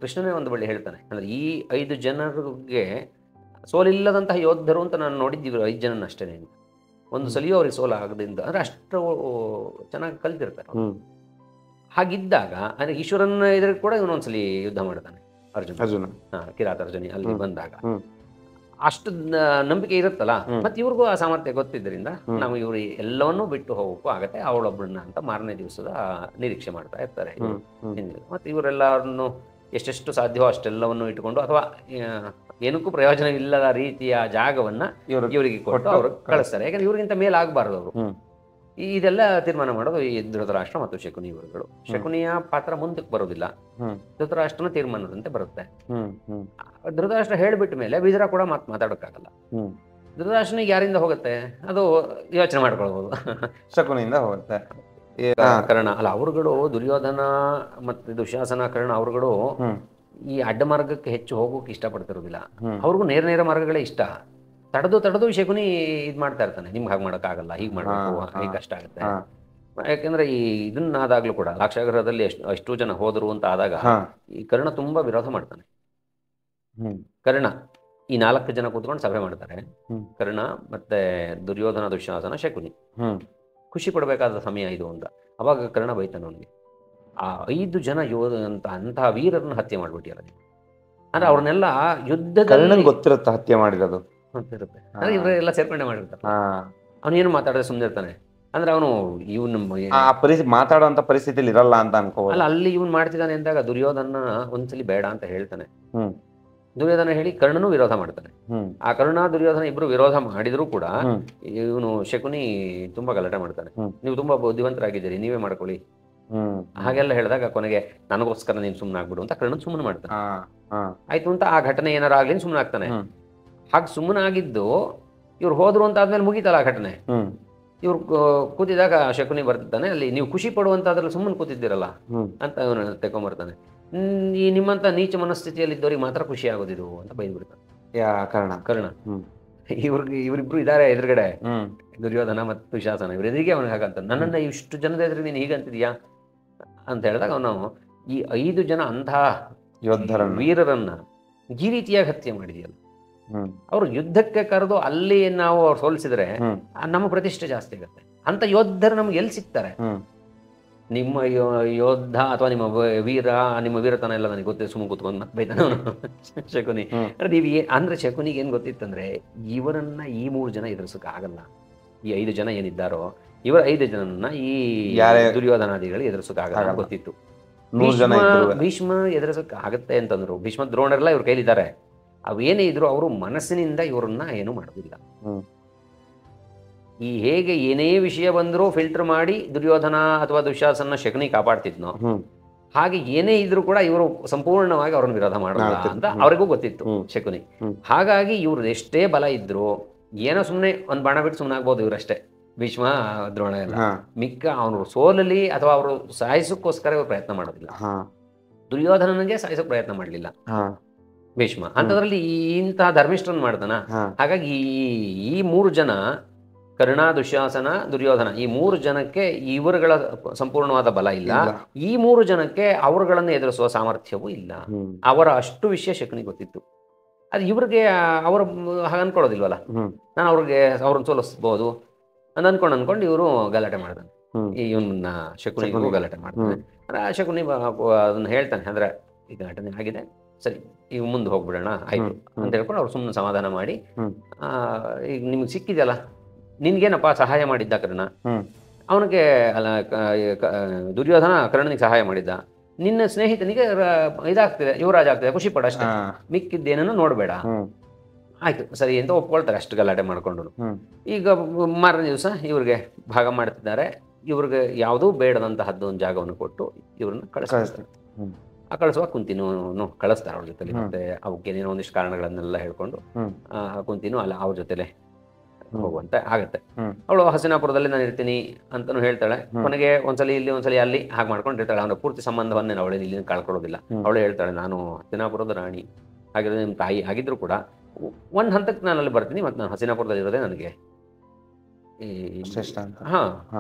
ಕೃಷ್ಣನೇ ಒಂದು ಬಳಿ ಹೇಳ್ತಾನೆ, ಅಂದ್ರೆ ಈ 5 ಜನರಿಗೆ ಸೋಲಿಲ್ಲದಂತಹ ಯೋಧರು ಅಂತ ನಾನು ನೋಡಿದ್ದೀವಿ 5 ಜನನ ಅಷ್ಟೇ. ಒಂದು ಸಲಿಯೂ ಅವ್ರಿಗೆ ಸೋಲ ಆಗದಿಂದ ಅಂದ್ರೆ ಅಷ್ಟು ಚೆನ್ನಾಗಿ ಕಲ್ತಿರ್ತಾರೆ. ಹ್ಮ್. ಹಾಗಿದ್ದಾಗ ಅಂದ್ರೆ ಈಶ್ವರನ ಎದುರು ಕೂಡ ಇವನೊಂದ್ಸಲಿ ಯುದ್ಧ ಮಾಡ್ತಾನೆ ಅರ್ಜುನ. ಕಿರಾತಾರ್ಜುನಿ ಅಲ್ಲಿ ಹ್ಮ್. ಬಂದಾಗ ಹ್ಮ್. ಅಷ್ಟು ನಂಬಿಕೆ ಇರುತ್ತಲ್ಲ. ಹ್ಮ್. ಮತ್ತೆ ಇವ್ರಿಗೂ ಆ ಸಾಮರ್ಥ್ಯ ಗೊತ್ತಿದ್ದರಿಂದ ಹ್ಮ್. ನಾವು ಇವ್ರು ಎಲ್ಲವನ್ನೂ ಬಿಟ್ಟು ಹೋಗೋಕ್ಕೂ ಆಗತ್ತೆ, ಅವಳೊಬ್ಬಳನ್ನ ಅಂತ ಮಾರನೇ ದಿವಸದ ನಿರೀಕ್ಷೆ ಮಾಡ್ತಾ ಇರ್ತಾರೆ ಇವ್ರು. ಹ್ಮ್. ಹ್ಮ್. ಹಿಂದೆ ಮತ್ತೆ ಇವರೆಲ್ಲರನ್ನು ಎಷ್ಟೆಷ್ಟು ಸಾಧ್ಯವೋ ಅಷ್ಟೆಲ್ಲವನ್ನು ಇಟ್ಟುಕೊಂಡು ಅಥವಾ ಏನಕ್ಕೂ ಪ್ರಯೋಜನವಿಲ್ಲದ ರೀತಿಯ ಜಾಗವನ್ನ ಇವರಿಗೆ ಕೊಟ್ಟು ಅವರು ಕಳಿಸ್ತಾರೆ. ಯಾಕಂದ್ರೆ ಇವ್ರಿಗಿಂತ ಮೇಲೆ ಆಗಬಾರ್ದು ಅವರು. ಹ್ಮ್. ಇದೆಲ್ಲ ತೀರ್ಮಾನ ಮಾಡೋದು ಈ ಧೃತರಾಷ್ಟ್ರ ಮತ್ತು ಶಕುನಿ ಇವರುಗಳು. ಶಕುನಿಯ ಪಾತ್ರ ಮುಂದಕ್ಕೆ ಬರೋದಿಲ್ಲ, ಹ್ಮ್. ಧೃತರಾಷ್ಟ್ರನ ತೀರ್ಮಾನದಂತೆ ಬರುತ್ತೆ. ಹ್ಮ್. ಹ್ಮ್. ಧೃತರಾಷ್ಟ್ರ ಹೇಳಿಬಿಟ್ಟ ಮೇಲೆ ವಿದುರ ಕೂಡ ಮಾತಾಡೋಕ್ಕಾಗಲ್ಲ. ಹ್ಮ್. ಧೃತರಾಷ್ಟ್ರನಿಗೆ ಯಾರಿಂದ ಹೋಗುತ್ತೆ ಅದು ಯೋಚನೆ ಮಾಡ್ಕೊಳ್ಬೋದು. ಶಕುನಿಯಿಂದ ಹೋಗುತ್ತೆ. ಕರ್ಣ ಅಲ್ಲ, ಅವರುಗಳು ದುರ್ಯೋಧನ ಮತ್ತು ದುಶ್ಯಾಸನ ಕರ್ಣ ಅವರುಗಳು ಹ್ಮ್. ಈ ಅಡ್ಡ ಮಾರ್ಗಕ್ಕೆ ಹೆಚ್ಚು ಹೋಗೋಕೆ ಇಷ್ಟಪಡ್ತಿರೋದಿಲ್ಲ. ಹ್ಮ್. ಅವ್ರಿಗೂ ನೇರ ಮಾರ್ಗಗಳೇ ಇಷ್ಟ. ತಡೆದು ಶಕುನಿ ಇದು ಮಾಡ್ತಾ ಇರ್ತಾನೆ, ನಿಮ್ಗೆ ಹಾಗೆ ಮಾಡೋಕ್ಕಾಗಲ್ಲ, ಹೀಗೆ ಮಾಡಬೇಕು, ಹೀಗೆ ಕಷ್ಟ ಆಗುತ್ತೆ. ಹಾ. ಯಾಕೆಂದ್ರೆ ಈ ಇದನ್ನಾದಾಗ್ಲೂ ಕೂಡ ಲಾಕ್ಷಾಗೃಹದಲ್ಲಿ ಅಷ್ಟು ಜನ ಹೋದರು ಅಂತ ಆದಾಗ ಹಾ. ಈ ಕರ್ಣ ತುಂಬಾ ವಿರೋಧ ಮಾಡ್ತಾನೆ. ಹ್ಮ್. ಕರ್ಣ ಈ 4 ಜನ ಕೂತ್ಕೊಂಡು ಸಭೆ ಮಾಡ್ತಾರೆ. ಹ್ಮ್. ಕರ್ಣ ಮತ್ತೆ ದುರ್ಯೋಧನ, ದುಶ್ಯಾಸನ, ಶಕುನಿ. ಹ್ಮ್. ಖುಷಿ ಪಡಬೇಕಾದ ಸಮಯ ಇದು ಅಂತ. ಅವಾಗ ಕರ್ಣ ಬೈತಾನೆ ಅವನಿಗೆ, ಆ 5 ಜನ ಅಂತಹ ವೀರರನ್ನ ಹತ್ಯೆ ಮಾಡ್ಬಿಟ್ಟಿಯಲ್ಲ ನೀವು. ಅಂದ್ರೆ ಅವ್ರನ್ನೆಲ್ಲ ಯುದ್ಧದಲ್ಲಿ ಕರ್ಣನ್ ಗೊತ್ತಿರುತ್ತೆ ಹತ್ಯೆ ಮಾಡಿರೋದು. ಗೊತ್ತಿರುತ್ತೆ. ಅಂದ್ರೆ ಇವರೆಲ್ಲ ಸೇರ್ಕೊಂಡೆ ಮಾಡಿರ್ತಾರೆ. ಹಾ. ಅವನೇನು ಮಾತಾಡದೆ ಸುಮ್ಮನೆ ಇರ್ತಾನೆ. ಅಂದ್ರೆ ಅವನು ಇವನು ಆ ಮಾತಾಡುವಂತ ಪರಿಸ್ಥಿತಿಲಿ ಇರಲ್ಲ ಅಂತ ಅನ್ಕೋಬಹುದು. ಅಲ್ಲ, ಅಲ್ಲಿ ಇವನು ಮಾಡ್ತಿದ್ದಾನೆ ಅಂದಾಗ ದುರ್ಯೋಧನ ಒಂದ್ಸಲಿ ಬೇಡ ಅಂತ ಹೇಳ್ತಾನೆ. ಹ್ಮ್. ದುರ್ಯೋಧನ ಹೇಳಿ ಕರ್ಣನು ವಿರೋಧ ಮಾಡ್ತಾನೆ. ಹ್ಮ್. ಆ ಕರ್ಣ ದುರ್ಯೋಧನ ಇಬ್ರು ವಿರೋಧ ಮಾಡಿದ್ರು ಕೂಡ ಹ್ಮ್. ಇವನು ಶಕುನಿ ತುಂಬಾ ಗಲಾಟೆ ಮಾಡ್ತಾನೆ. ಹ್ಮ್. ನೀವು ತುಂಬಾ ಬುದ್ಧಿವಂತರಾಗಿದ್ದೀರಿ, ನೀವೇ ಮಾಡ್ಕೊಳ್ಳಿ ಹ್ಮ್. ಹಾಗೆಲ್ಲ ಹೇಳಿದಾಗ ಕೊನೆಗೆ ನನಗೋಸ್ಕರ ನೀನು ಸುಮ್ಮನೆ ಆಗ್ಬಿಡು ಅಂತ ಕರ್ಣ ಸುಮ್ಮನೆ ಮಾಡ್ತಾನೆ. ಹಾ. ಹಾ. ಆಯ್ತು ಅಂತ ಆ ಘಟನೆ ಏನಾರು ಆಗ್ಲಿ ಸುಮ್ಮನೆ ಆಗ್ತಾನೆ. ಹ್ಮ್. ಹಾಗೆ ಸುಮ್ಮನೆ ಆಗಿದ್ದು ಇವ್ರು ಹೋದ್ರು ಅಂತ ಆದ್ಮೇಲೆ ಮುಗೀತಲ್ಲ ಆ ಘಟನೆ. ಹ್ಮ್. ಇವ್ರು ಕೂತಿದಾಗ ಶಕುನಿ ಬರ್ತಿದ್ದಾನೆ. ಅಲ್ಲಿ ನೀವು ಖುಷಿ ಪಡುವಂತಾದ್ರಲ್ಲಿ ಸುಮ್ಮನೆ ಕೂತಿದ್ದೀರಲ್ಲ ಹ್ಮ್. ಅಂತ ಇವನು ತೆಕೊಂಬರ್ತಾನೆ. ಈ ನಿಮ್ಮಂತ ನೀಚ ಮನಸ್ಥಿತಿಯಲ್ಲಿ ಇದ್ದವ್ರಿಗೆ ಮಾತ್ರ ಖುಷಿ ಆಗೋದಿದು ಅಂತ ಬೈದ್ಬಿಡ್ತಾನೆ ಕರ್ಣ. ಹ್ಮ್. ಇವರಿಬ್ರು ಇದಾರೆ ಎದುರುಗಡೆ, ಹ್ಮ್. ದುರ್ಯೋಧನ ಮತ್ತು ದುಶಾಸನ. ಇವರೆದುರಿಗೆ ಅವನಿಗೆ ಹಾಗಂತ, ನನ್ನನ್ನ ಇಷ್ಟು ಜನದ ಎದುರು ನೀನು ಹೀಗಂತಿದ್ಯಾ ಅಂತ ಹೇಳಿದಾಗ ಅವನು ಈ 5 ಜನ ಅಂತಹ ವೀರರನ್ನ ಈ ರೀತಿಯಾಗಿ ಹತ್ಯೆ ಮಾಡಿದೆಯಲ್ಲ, ಅವರು ಯುದ್ಧಕ್ಕೆ ಕರೆದು ಅಲ್ಲಿ ನಾವು ಅವ್ರು ಸೋಲಿಸಿದ್ರೆ ನಮ್ಮ ಪ್ರತಿಷ್ಠೆ ಜಾಸ್ತಿ ಆಗುತ್ತೆ. ಅಂತ ಯೋಧರು ನಮ್ಗೆ ಎಲ್ಲಿ ಸಿಗ್ತಾರೆ? ನಿಮ್ಮ ಯೋಧ ಅಥವಾ ನಿಮ್ಮ ವೀರ, ನಿಮ್ಮ ವೀರತನ ಎಲ್ಲ ನನಗೆ ಗೊತ್ತಿದೆ, ಸುಮ್ಮನೆ ಕೂತ್ಕೊಂಡು ಮತ್ತೆ ಬೈತಾನೆ ಅವನು ಶಕುನಿ. ಅಂದ್ರೆ ಶಕುನಿಗೆ ಏನ್ ಗೊತ್ತಿತ್ತಂದ್ರೆ ಇವರನ್ನ ಈ 3 ಜನ ಎದುರಿಸೋಕೆ ಆಗಲ್ಲ. ಈ 5 ಜನ ಏನಿದ್ದಾರೋ ಇವರ 5 ಜನನ್ನ ಈ ದುರ್ಯೋಧನಾದಿಗಳು ಎದುರಿಸೋಕೆ ಆಗಲ್ಲ ಗೊತ್ತಿತ್ತು. ಭೀಷ್ಮ ಎದುರಿಸೋಕೆ ಆಗತ್ತೆ ಅಂತಂದ್ರು. ಭೀಷ್ಮ ದ್ರೋಣರೆಲ್ಲ ಇವ್ರ ಕೈಲಿದ್ದಾರೆ. ಅವೇನೇ ಇದ್ರು ಅವರು ಮನಸ್ಸಿನಿಂದ ಇವರನ್ನ ಏನು ಮಾಡೋದಿಲ್ಲ. ಈ ಹೇಗೆ ಏನೇ ವಿಷಯ ಬಂದರೂ ಫಿಲ್ಟರ್ ಮಾಡಿ ದುರ್ಯೋಧನ ಅಥವಾ ದುಶ್ಯಾಸನ ಶಕುನಿ ಕಾಪಾಡ್ತಿದ್ನೋ, ಹಾಗೆ ಏನೇ ಇದ್ರು ಕೂಡ ಇವರು ಸಂಪೂರ್ಣವಾಗಿ ಅವ್ರನ್ನ ವಿರೋಧ ಮಾಡೋಲ್ಲ ಅಂತ ಅವ್ರಿಗೂ ಗೊತ್ತಿತ್ತು ಶಕುನಿ. ಹಾಗಾಗಿ ಇವ್ರದ್ದು ಎಷ್ಟೇ ಬಲ ಇದ್ರು ಏನೋ ಸುಮ್ಮನೆ ಒಂದು ಬಾಣ ಬಿಟ್ಟು ಸುಮ್ಮನೆ ಆಗ್ಬೋದು ಇವರಷ್ಟೇ, ಭೀಷ್ಮ ದ್ರೋಣ ಎಲ್ಲ. ಮಿಕ್ಕ ಅವನು ಸೋಲಲಿ ಅಥವಾ ಅವರು ಸಾಯಿಸೋಕ್ಕೋಸ್ಕರ ಇವ್ರು ಪ್ರಯತ್ನ ಮಾಡೋದಿಲ್ಲ. ದುರ್ಯೋಧನನಿಗೆ ಸಾಯಿಸೋಕೆ ಪ್ರಯತ್ನ ಮಾಡಲಿಲ್ಲ ಭೀಷ್ಮ. ಅಂಥದ್ರಲ್ಲಿ ಇಂತಹ ಧರ್ಮಿಷ್ಠರನ್ನು ಮಾಡ್ತಾನ. ಹಾಗಾಗಿ ಈ 3 ಜನ, ಕರ್ಣ, ದುಶ್ಯಾಸನ, ದುರ್ಯೋಧನ, ಈ 3 ಜನಕ್ಕೆ ಇವರುಗಳ ಸಂಪೂರ್ಣವಾದ ಬಲ ಇಲ್ಲ. ಈ 3 ಜನಕ್ಕೆ ಅವರುಗಳನ್ನು ಎದುರಿಸುವ ಸಾಮರ್ಥ್ಯವೂ ಇಲ್ಲ. ಅವರ ಅಷ್ಟು ವಿಷಯ ಶಕುನಿಗೆ ಗೊತ್ತಿತ್ತು. ಅದು ಇವ್ರಿಗೆ ಅವರು ಹಾಗೆ ಅನ್ಕೊಳ್ಳೋದಿಲ್ವಲ್ಲ, ನಾನು ಅವ್ರನ್ನ ಸೋಲಿಸ್ಬೋದು ಅಂತ ಅನ್ಕೊಂಡು ಇವರು ಗಲಾಟೆ ಮಾಡ್ತಾನೆ. ಇವನ್ನ ಶಕುನಿಗೂ ಗಲಾಟೆ ಮಾಡ್ತಾನೆ. ಶಕುನಿ ಅದನ್ನ ಹೇಳ್ತಾನೆ, ಅಂದ್ರೆ ಈಗ ಘಟನೆ ಆಗಿದೆ, ಸರಿ ಈಗ ಮುಂದೆ ಹೋಗ್ಬಿಡೋಣ ಆಯ್ತು ಅಂತ ಹೇಳ್ಕೊಂಡು ಅವ್ರು ಸುಮ್ಮನೆ ಸಮಾಧಾನ ಮಾಡಿ, ಈಗ ನಿಮ್ಗೆ ಸಿಕ್ಕಿದೆಯಲ್ಲ, ನಿನ್ಗೇನಪ್ಪ ಸಹಾಯ ಮಾಡಿದ್ದ ಕರ್ಣ, ಅವನಿಗೆ ಅಲ್ಲ ದುರ್ಯೋಧನ ಕರ್ಣನಿಗೆ ಸಹಾಯ ಮಾಡಿದ್ದ, ನಿನ್ನ ಸ್ನೇಹಿತನಿಗೆ ಇದಾಗ್ತಿದೆ, ಯುವರಾಜ ಆಗ್ತಿದೆ, ಖುಷಿ ಪಡ ಅಷ್ಟೇ, ಮಿಕ್ಕಿದ್ದೇನನ್ನು ನೋಡಬೇಡ. ಆಯ್ತು ಸರಿ ಅಂತ ಒಪ್ಕೊಳ್ತಾರೆ ಅಷ್ಟು ಗಲಾಟೆ ಮಾಡ್ಕೊಂಡು. ಈಗ ಮಾರನೇ ದಿವಸ ಇವ್ರಿಗೆ ಭಾಗ ಮಾಡ್ತಿದ್ದಾರೆ. ಇವ್ರಿಗೆ ಯಾವುದೂ ಬೇಡದಂತಹದ್ದು ಒಂದು ಜಾಗವನ್ನು ಕೊಟ್ಟು ಇವ್ರನ್ನ ಕಳಿಸ್ತಾರೆ. ಆ ಕಳಿಸುವಾಗ ಕುಂತಿನೂ ಕಳಿಸ್ತಾರೆ ಅವ್ರ ಜೊತೆಲಿ. ಮತ್ತೆ ಅವಕ್ಕೇನೇನೋ ಒಂದಿಷ್ಟು ಕಾರಣಗಳನ್ನೆಲ್ಲ ಹೇಳ್ಕೊಂಡು ಕುಂತಿನೂ ಅಲ್ಲ ಅವ್ರ ಜೊತೆಲೆ ಹೋಗುವಂತ ಆಗತ್ತೆ. ಅವಳು ಹಸ್ತಿನಾಪುರದಲ್ಲಿ ನಾನು ಇರ್ತೀನಿ ಅಂತಾನು ಹೇಳ್ತಾಳೆ. ಕೊನೆಗೆ ಒಂದ್ಸಲಿ ಇಲ್ಲಿ ಒಂದ್ಸಲಿ ಅಲ್ಲಿ ಹಾಗೆ ಮಾಡ್ಕೊಂಡಿರ್ತಾಳೆ. ಅವನ ಪೂರ್ತಿ ಸಂಬಂಧವನ್ನೇ ಅವಳೇ ಇಲ್ಲಿ ಕಳ್ಕೊಳ್ಳೋದಿಲ್ಲ. ಅವಳು ಹೇಳ್ತಾಳೆ, ನಾನು ಹಸ್ತಿನಾಪುರದ ರಾಣಿ ಹಾಗಿದ್ರೆ ನಿಮ್ಮ ತಾಯಿ ಆಗಿದ್ರು ಕೂಡ ಒಂದು ಹಂತಕ್ಕೆ ನಾನು ಅಲ್ಲಿ ಬರ್ತೀನಿ, ಮತ್ತು ನಾನು ಹಸ್ತಿನಾಪುರದಲ್ಲಿ ಇರೋದೇ ನನಗೆ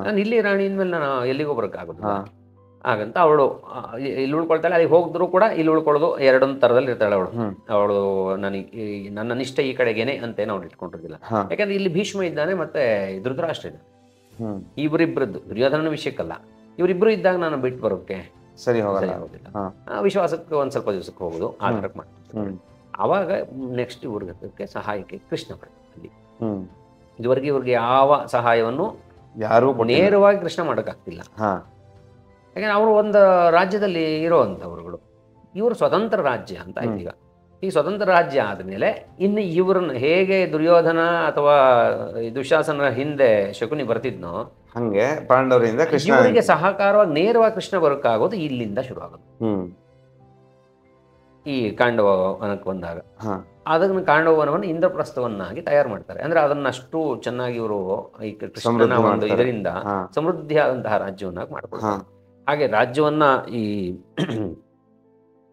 ನಾನು ಇಲ್ಲಿ ರಾಣಿ ಅಂದ್ಮೇಲೆ ನಾನು ಎಲ್ಲಿಗೂ ಬರೋಕ್ಕಾಗೋದಿಲ್ಲ ಹಾಗಂತ ಅವಳು ಇಲ್ಲಿ ಉಳ್ಕೊಳ್ತಾಳೆ. ಅಲ್ಲಿಗೆ ಹೋಗಿದ್ರು ಕೂಡ ಇಲ್ಲಿ ಉಳ್ಕೊಳ್ಳೋದು ಎರಡೊಂದು ಥರದಲ್ಲಿ ಇರ್ತಾಳೆ ಅವಳು ನನಗೆ ನನ್ನ ನಿಷ್ಠೆ ಈ ಕಡೆಗೇನೆ ಅಂತೇನೋ ಅವ್ಳು ಇಟ್ಕೊಂಡಿರೋದಿಲ್ಲ. ಯಾಕಂದ್ರೆ ಇಲ್ಲಿ ಭೀಷ್ಮ ಇದ್ದಾನೆ, ಮತ್ತೆ ಧೃತರಾಷ್ಟ್ರ ಇದ್ದಾನೆ. ಇವರಿಬ್ಬರದ್ದು ದುರ್ಯೋಧನನ ವಿಷಯಕ್ಕಲ್ಲ, ಇವರಿಬ್ರು ಇದ್ದಾಗ ನಾನು ಬಿಟ್ಟು ಬರೋಕ್ಕೆ ಸರಿ ಹೋಗೋದಿಲ್ಲ. ವಿಶ್ವಾಸಕ್ಕೆ ಒಂದು ಸ್ವಲ್ಪ ದಿವಸಕ್ಕೆ ಹೋಗೋದು ಆ ಥರಕ್ಕೆ ಮಾಡ್ತಾರೆ. ಆವಾಗ ನೆಕ್ಸ್ಟ್ ಇವ್ರಿಗೆ ಸಹಾಯಕ್ಕೆ ಕೃಷ್ಣ ಬರ್ತಾರೆ. ಇದುವರೆಗೆ ಇವ್ರಿಗೆ ಯಾವ ಸಹಾಯವನ್ನು ಯಾರು ನೇರವಾಗಿ ಕೃಷ್ಣ ಮಾಡೋಕ್ಕಾಗ್ತಿಲ್ಲ. ಯಾಕಂದ್ರೆ ಅವರು ಒಂದು ರಾಜ್ಯದಲ್ಲಿ ಇರೋವಂಥವ್ರುಗಳು, ಇವರು ಸ್ವತಂತ್ರ ರಾಜ್ಯ ಅಂತ ಆಯ್ತು. ಈಗ ಈ ಸ್ವತಂತ್ರ ರಾಜ್ಯ ಆದಮೇಲೆ ಇನ್ನು ಇವ್ರನ್ನ ಹೇಗೆ ದುರ್ಯೋಧನ ಅಥವಾ ದುಶ್ಯಾಸನರ ಹಿಂದೆ ಶಕುನಿ ಬರ್ತಿದ್ನೋ ಹಂಗೆ ಪಾಂಡವರಿಂದ ಇವರಿಗೆ ಸಹಕಾರವಾಗಿ ನೇರವಾಗಿ ಕೃಷ್ಣ ಬರೋಕ್ಕಾಗೋದು ಇಲ್ಲಿಂದ ಶುರು ಆಗೋದು. ಈ ಕಾಂಡವನಕ್ಕೆ ಬಂದಾಗ ಅದನ್ನ ಕಾಂಡವನವನ್ನು ಇಂದ್ರಪ್ರಸ್ಥವನ್ನಾಗಿ ತಯಾರು ಮಾಡ್ತಾರೆ. ಅಂದ್ರೆ ಅದನ್ನಷ್ಟು ಚೆನ್ನಾಗಿ ಇವರು ಈ ಕೃಷ್ಣನ ಒಂದು ಇದರಿಂದ ಸಮೃದ್ಧಿಯಾದಂತಹ ರಾಜ್ಯವನ್ನಾಗಿ ಮಾಡ್ಕೊಳ್ತಾರೆ. ಹಾಗೆ ರಾಜ್ಯವನ್ನ ಈ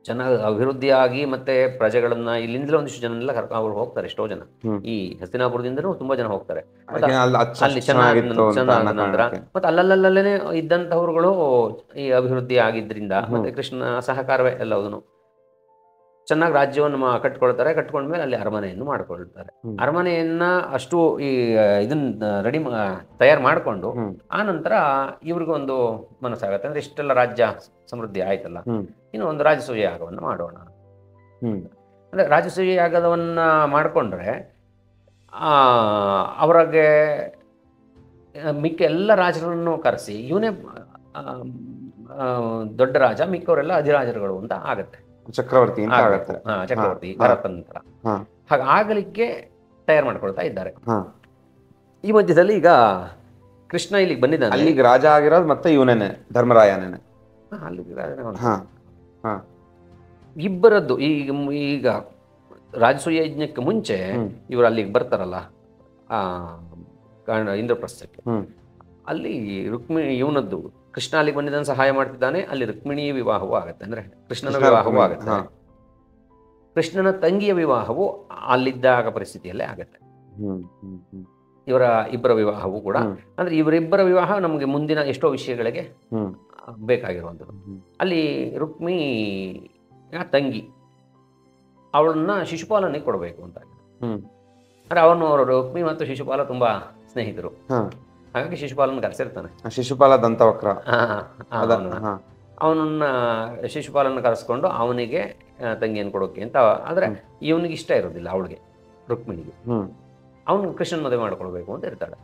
ಚೆನ್ನಾಗಿ ಅಭಿವೃದ್ಧಿಯಾಗಿ ಮತ್ತೆ ಪ್ರಜೆಗಳನ್ನ ಇಲ್ಲಿಂದಲೇ ಒಂದಿಷ್ಟು ಜನ ಅವ್ರು ಹೋಗ್ತಾರೆ. ಎಷ್ಟೋ ಜನ ಈ ಹಸ್ತಿನಾಪುರದಿಂದನೂ ತುಂಬಾ ಜನ ಹೋಗ್ತಾರೆ. ಅಲ್ಲಿ ಚೆನ್ನಾಗಿ ನಂತರ ಮತ್ತೆ ಅಲ್ಲಲ್ಲೇ ಇದ್ದಂಥವ್ರುಗಳು ಈ ಅಭಿವೃದ್ಧಿ ಆಗಿದ್ರಿಂದ ಮತ್ತೆ ಕೃಷ್ಣ ಸಹಕಾರವೇ ಎಲ್ಲದನ್ನು ಚೆನ್ನಾಗಿ ರಾಜ್ಯವನ್ನು ಕಟ್ಕೊಳ್ತಾರೆ. ಕಟ್ಕೊಂಡ್ಮೇಲೆ ಅಲ್ಲಿ ಅರಮನೆಯನ್ನು ಮಾಡ್ಕೊಳ್ತಾರೆ. ಅರಮನೆಯನ್ನ ಅಷ್ಟು ಈ ಇದನ್ನ ತಯಾರು ಮಾಡಿಕೊಂಡು ಆ ನಂತರ ಇವ್ರಿಗೊಂದು ಮನಸ್ಸಾಗತ್ತೆ, ಅಂದ್ರೆ ಇಷ್ಟೆಲ್ಲ ರಾಜ್ಯ ಸಮೃದ್ಧಿ ಆಯ್ತಲ್ಲ, ಇನ್ನು ಒಂದು ರಾಜಸೂಯ ಯಾಗವನ್ನು ಮಾಡೋಣ. ಅಂದ್ರೆ ರಾಜಸೂಯ ಯಾಗವನ್ನ ಮಾಡಿಕೊಂಡ್ರೆ ಅವರಿಗೆ ಮಿಕ್ಕ ಎಲ್ಲ ರಾಜರನ್ನು ಕರೆಸಿ ಇವನೇ ದೊಡ್ಡ ರಾಜ, ಮಿಕ್ಕವರೆಲ್ಲ ಅಧಿರಾಜರುಗಳು ಅಂತ ಆಗತ್ತೆ. ಚಕ್ರವರ್ತಿ ಅಂತ ಆಗತ್ತೆ. ಚಕ್ರವರ್ತಿ ಭರತ ನಂತರ ಹಾಗೆ ಆಗಲಿಕ್ಕೆ ತಯಾರು ಮಾಡ್ಕೊಳ್ತಾ ಇದ್ದಾರೆ. ಈ ಮಧ್ಯದಲ್ಲಿ ಈಗ ಕೃಷ್ಣ ಇಲ್ಲಿಗೆ ಬಂದಿದ್ದಾನೆ. ಅಲ್ಲಿಗೆ ರಾಜ ಆಗಿರೋದು ಮತ್ತೆ ಇವನೇನೆ, ಧರ್ಮರಾಯನೇನೆ. ಅಲ್ಲಿಗೆ ಇಬ್ಬರದ್ದು ಈಗ ರಾಜಸೂಯ ಯಜ್ಞಕ್ಕೆ ಮುಂಚೆ ಇವರು ಅಲ್ಲಿಗೆ ಬರ್ತಾರಲ್ಲ ಇಂದ್ರಪ್ರಸ್ಥಕ್ಕೆ. ಅಲ್ಲಿ ರುಕ್ಮಿಣಿ ಇವನದ್ದು ಕೃಷ್ಣ ಅಲ್ಲಿಗೆ ಬಂದಿದ್ದಾನೆ, ಸಹಾಯ ಮಾಡ್ತಿದ್ದಾನೆ. ಅಲ್ಲಿ ರುಕ್ಮಿಣಿಯ ವಿವಾಹವೂ ಆಗತ್ತೆ, ಅಂದ್ರೆ ಕೃಷ್ಣನ ವಿವಾಹವೂ ಆಗತ್ತೆ. ಕೃಷ್ಣನ ತಂಗಿಯ ವಿವಾಹವು ಅಲ್ಲಿದ್ದಾಗ ಪರಿಸ್ಥಿತಿಯಲ್ಲೇ ಆಗತ್ತೆ. ಇವರ ಇಬ್ಬರ ವಿವಾಹವೂ ಕೂಡ, ಅಂದ್ರೆ ಇವರಿಬ್ಬರ ವಿವಾಹ ನಮಗೆ ಮುಂದಿನ ಎಷ್ಟೋ ವಿಷಯಗಳಿಗೆ ಬೇಕಾಗಿರುವಂಥದ್ದು. ಅಲ್ಲಿ ರುಕ್ಮಿ ತಂಗಿ ಅವಳನ್ನ ಶಿಶುಪಾಲನಿಗೆ ಕೊಡಬೇಕು ಅಂತ. ಅಂದ್ರೆ ಅವನು ರುಕ್ಮಿ ಮತ್ತು ಶಿಶುಪಾಲ ತುಂಬಾ ಸ್ನೇಹಿತರು. ಹಾಗಾಗಿ ಶಿಶುಪಾಲನ ಕರೆಸಿರ್ತಾನೆ. ಶಿಶುಪಾಲ ದಂತವಕ್ರ ಅವನನ್ನ ಶಿಶುಪಾಲನ ಕರೆಸ್ಕೊಂಡು ಅವನಿಗೆ ತಂಗಿಯನ್ನು ಕೊಡೋಕೆ ಅಂತ. ಆದ್ರೆ ಇವನಿಗೆ ಇಷ್ಟ ಇರೋದಿಲ್ಲ, ಅವಳಿಗೆ ರುಕ್ಮಿಣಿಗೆ. ಅವನು ಕೃಷ್ಣನ್ ಮದುವೆ ಮಾಡ್ಕೊಳ್ಬೇಕು ಅಂತ ಇರ್ತಾಳೆ.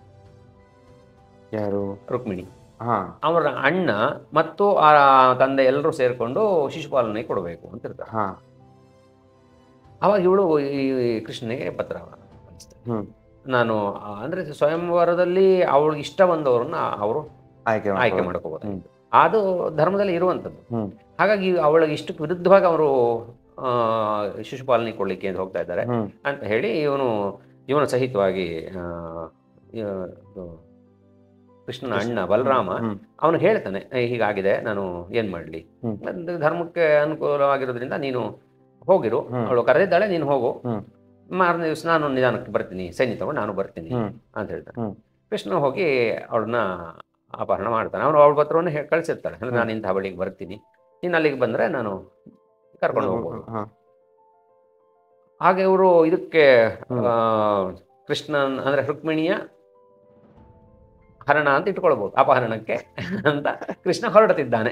ಯಾರು? ರುಕ್ಮಿಣಿ. ಅವರ ಅಣ್ಣ ಮತ್ತು ಆ ತಂದೆ ಎಲ್ಲರೂ ಸೇರ್ಕೊಂಡು ಶಿಶುಪಾಲನಿಗೆ ಕೊಡಬೇಕು ಅಂತ ಇರ್ತಾಳೆ. ಅವಾಗ ಇವಳು ಈ ಕೃಷ್ಣನಿಗೆ ಪತ್ರ ಕಳಿಸ್ತಾಳೆ. ನಾನು ಅಂದ್ರೆ ಸ್ವಯಂವರದಲ್ಲಿ ಅವಳಿಗೆ ಇಷ್ಟ ಬಂದವರನ್ನ ಅವರು ಆಯ್ಕೆ ಮಾಡ್ಕೋಬಹುದು. ಅದು ಧರ್ಮದಲ್ಲಿ ಇರುವಂಥದ್ದು. ಹಾಗಾಗಿ ಅವಳಿಗೆ ಇಷ್ಟಕ್ಕೆ ವಿರುದ್ಧವಾಗಿ ಅವರು ಶಿಶುಪಾಲನೆ ಕೊಡ್ಲಿಕ್ಕೆ ಅಂತ ಹೋಗ್ತಾ ಇದ್ದಾರೆ ಅಂತ ಹೇಳಿ ಇವನು ಸಹಿತವಾಗಿ ಕೃಷ್ಣನ ಅಣ್ಣ ಬಲರಾಮ ಅವನು ಹೇಳ್ತಾನೆ, ಹೀಗಾಗಿದೆ, ನಾನು ಏನ್ ಮಾಡ್ಲಿ, ಧರ್ಮಕ್ಕೆ ಅನುಕೂಲವಾಗಿರೋದ್ರಿಂದ ನೀನು ಹೋಗಿರು, ಅವಳು ಕರೆದಿದ್ದಾಳೆ, ನೀನು ಹೋಗು, ಮಾರನೇ ದಿವಸ ನಾನು ನಿಧಾನಕ್ಕೆ ಬರ್ತೀನಿ, ಸೈನ್ಯ ತಗೊಂಡು ನಾನು ಬರ್ತೀನಿ ಅಂತ ಹೇಳ್ತಾನೆ. ಕೃಷ್ಣ ಹೋಗಿ ಅವಳನ್ನ ಅಪಹರಣ ಮಾಡ್ತಾನೆ. ಅವಳ ಪತ್ರವನ್ನು ಕಳಿಸಿರ್ತಾಳೆ, ಅಂದ್ರೆ ನಾನು ಇಂಥ ಬಳಿಗೆ ಬರ್ತೀನಿ, ನೀನು ಅಲ್ಲಿಗೆ ಬಂದ್ರೆ ನಾನು ಕರ್ಕೊಂಡು ಹೋಗ್ಬೋದು. ಹಾಗೆ ಇವರು ಇದಕ್ಕೆ ಕೃಷ್ಣನ್ ಅಂದ್ರೆ ರುಕ್ಮಿಣಿಯ ಹರಣ ಅಂತ ಇಟ್ಕೊಳ್ಬಹುದು, ಅಪಹರಣಕ್ಕೆ ಅಂತ ಕೃಷ್ಣ ಹೊರಡುತ್ತಿದ್ದಾನೆ.